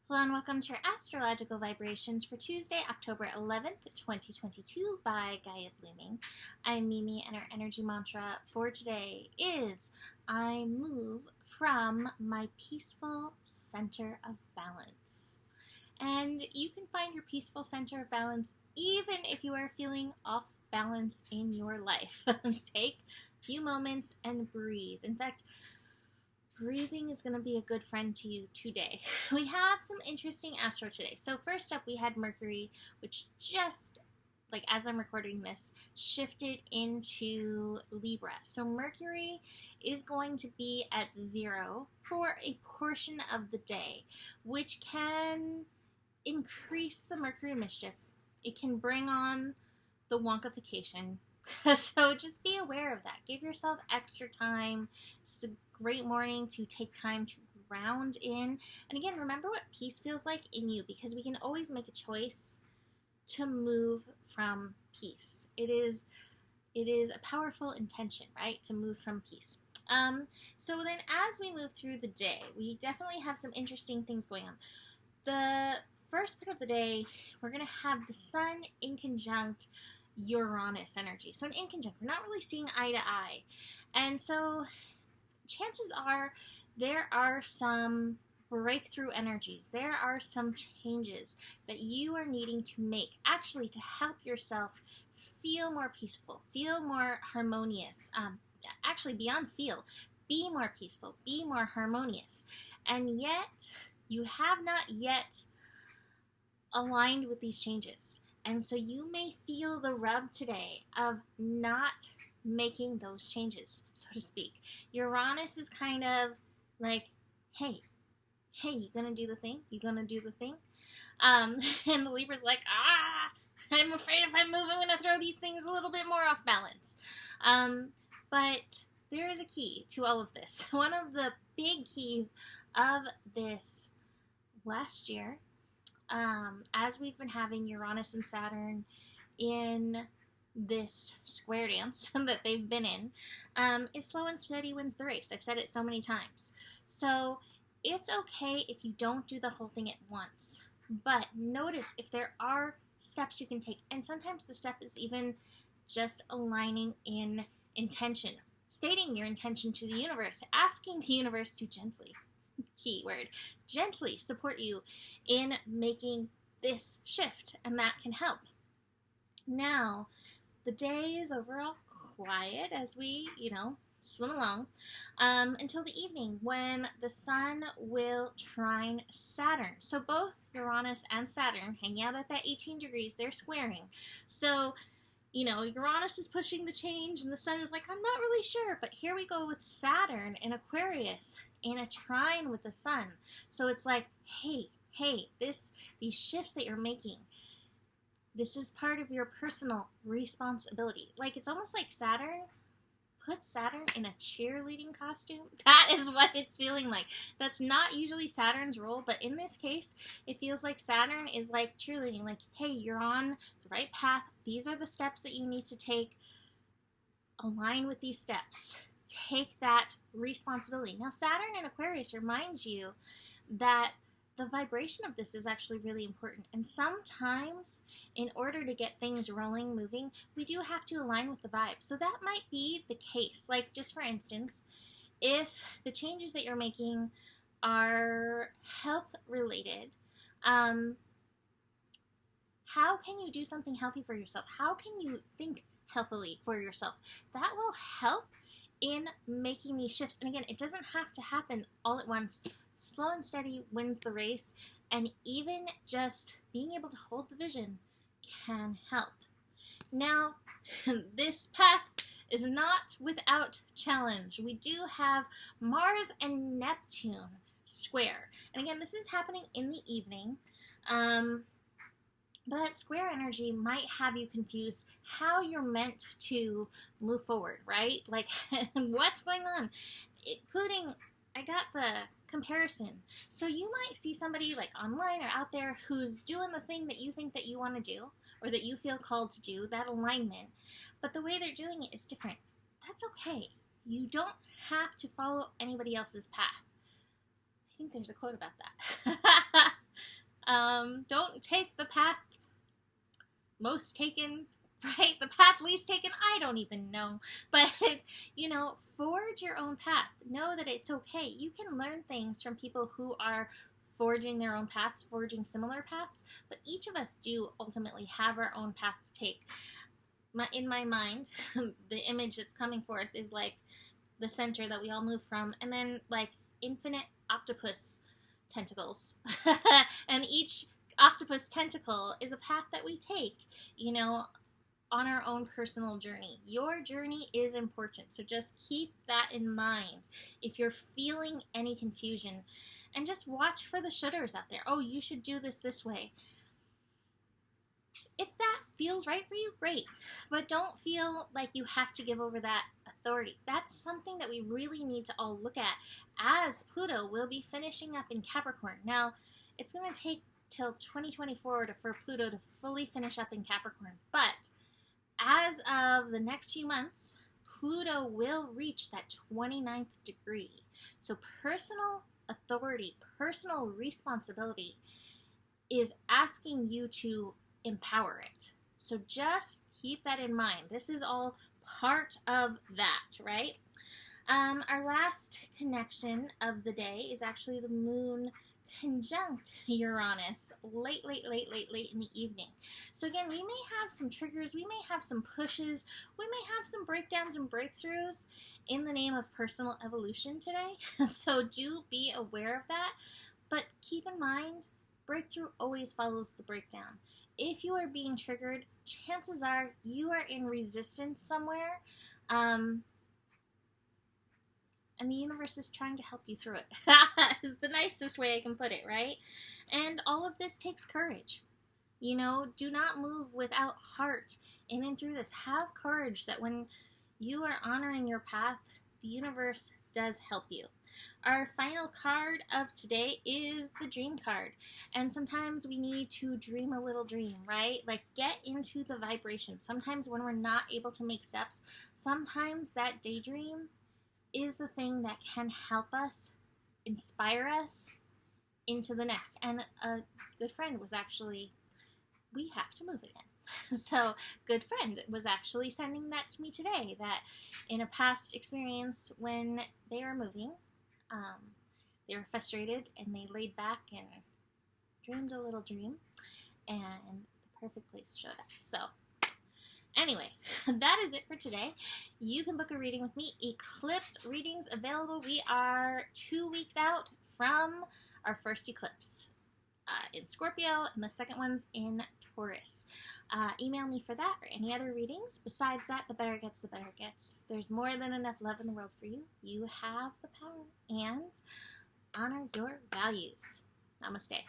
Hello and welcome to your astrological vibrations for Tuesday, October 11th, 2022 by Gaia Blooming. I'm Mimi and our energy mantra for today is I move from my peaceful center of balance. And you can find your peaceful center of balance even if you are feeling off balance in your life. Take a few moments and breathe. In fact, breathing is going to be a good friend to you today. We have some interesting astro today. So first up, we had Mercury, which just, like as I'm recording this, shifted into Libra. So Mercury is going to be at 0 for a portion of the day, which can increase the Mercury mischief. It can bring on the wonkification. So just be aware of that. Give yourself extra time. It's a great morning to take time to ground in. And again, remember what peace feels like in you, because we can always make a choice to move from peace. It is a powerful intention, right? To move from peace. So then as we move through the day, we definitely have some interesting things going on. The first part of the day, we're going to have the sun in conjunct Uranus energy. So an inconjunct, we're not really seeing eye to eye. And so chances are there are some breakthrough energies. There are some changes that you are needing to make actually to help yourself feel more peaceful, feel more harmonious. Actually, beyond feel, be more peaceful, be more harmonious. And yet, you have not yet aligned with these changes. And so you may feel the rub today of not making those changes, so to speak. Uranus is kind of like, hey, you gonna do the thing? You gonna do the thing? And the Libra's like, I'm afraid if I move, I'm gonna throw these things a little bit more off balance. But there is a key to all of this. One of the big keys of this last year, as we've been having Uranus and Saturn in this square dance that they've been in, is slow and steady wins the race. I've said it so many times. So it's okay if you don't do the whole thing at once, but notice if there are steps you can take. And sometimes the step is even just aligning in intention, stating your intention to the universe, asking the universe to gently support you in making this shift, and that can help. Now, the day is overall quiet as we, swim along, until the evening when the sun will trine Saturn. So both Uranus and Saturn hanging out at that 18 degrees, they're squaring. So Uranus is pushing the change, and the sun is like, I'm not really sure. But here we go with Saturn in Aquarius in a trine with the sun. So it's like, hey, these shifts that you're making, this is part of your personal responsibility. Like, it's almost like put Saturn in a cheerleading costume. That is what it's feeling like. That's not usually Saturn's role, but in this case, it feels like Saturn is like cheerleading. Like, hey, you're on the right path. These are the steps that you need to take. Align with these steps. Take that responsibility. Now, Saturn in Aquarius reminds you that the vibration of this is actually really important. And sometimes, in order to get things rolling, moving, we do have to align with the vibe. So that might be the case. Like, just for instance, if the changes that you're making are health related, how can you do something healthy for yourself? How can you think healthily for yourself? That will help in making these shifts. And again, it doesn't have to happen all at once. Slow and steady wins the race, and even just being able to hold the vision can help. Now, this path is not without challenge. We do have Mars and Neptune square. And again, this is happening in the evening. But that square energy might have you confused how you're meant to move forward, right? Like, what's going on? Including, I got the comparison. So you might see somebody like online or out there who's doing the thing that you think that you want to do, or that you feel called to do, that alignment, but the way they're doing it is different. That's okay. You don't have to follow anybody else's path. I think there's a quote about that. Don't take the path most taken, right? The path least taken, I don't even know. But, forge your own path. Know that it's okay. You can learn things from people who are forging their own paths, forging similar paths, but each of us do ultimately have our own path to take. In my mind, the image that's coming forth is like the center that we all move from, and then like infinite octopus tentacles. And each octopus tentacle is a path that we take, on our own personal journey. Your journey is important, so just keep that in mind. If you're feeling any confusion, and just watch for the shoulders out there. Oh, you should do this way. If that feels right for you, great. But don't feel like you have to give over that authority. That's something that we really need to all look at, as Pluto will be finishing up in Capricorn. Now, it's going to take till 2024 for Pluto to fully finish up in Capricorn. But as of the next few months, Pluto will reach that 29th degree. So personal authority, personal responsibility is asking you to empower it. So just keep that in mind. This is all part of that, right? Our last connection of the day is actually the moon conjunct Uranus late in the evening. So again, we may have some triggers, we may have some pushes, we may have some breakdowns and breakthroughs in the name of personal evolution today. So do be aware of that, but keep in mind, breakthrough always follows the breakdown. If you are being triggered, chances are you are in resistance somewhere, and the universe is trying to help you through it. Is the nicest way I can put it, right? And all of this takes courage. Do not move without heart in and through this. Have courage that when you are honoring your path, the universe does help you. Our final card of today is the dream card. And sometimes we need to dream a little dream, right? Like get into the vibration. Sometimes when we're not able to make steps, sometimes that daydream is the thing that can help us, inspire us into the next. And a good friend was actually, we have to move again. So good friend was actually sending that to me today, that in a past experience when they were moving, they were frustrated and they laid back and dreamed a little dream, and the perfect place showed up. So anyway, that is it for today. You can book a reading with me. Eclipse readings available. We are 2 weeks out from our first eclipse in Scorpio, and the second one's in Taurus. Email me for that or any other readings. Besides that, the better it gets, the better it gets. There's more than enough love in the world for you. You have the power, and honor your values. Namaste.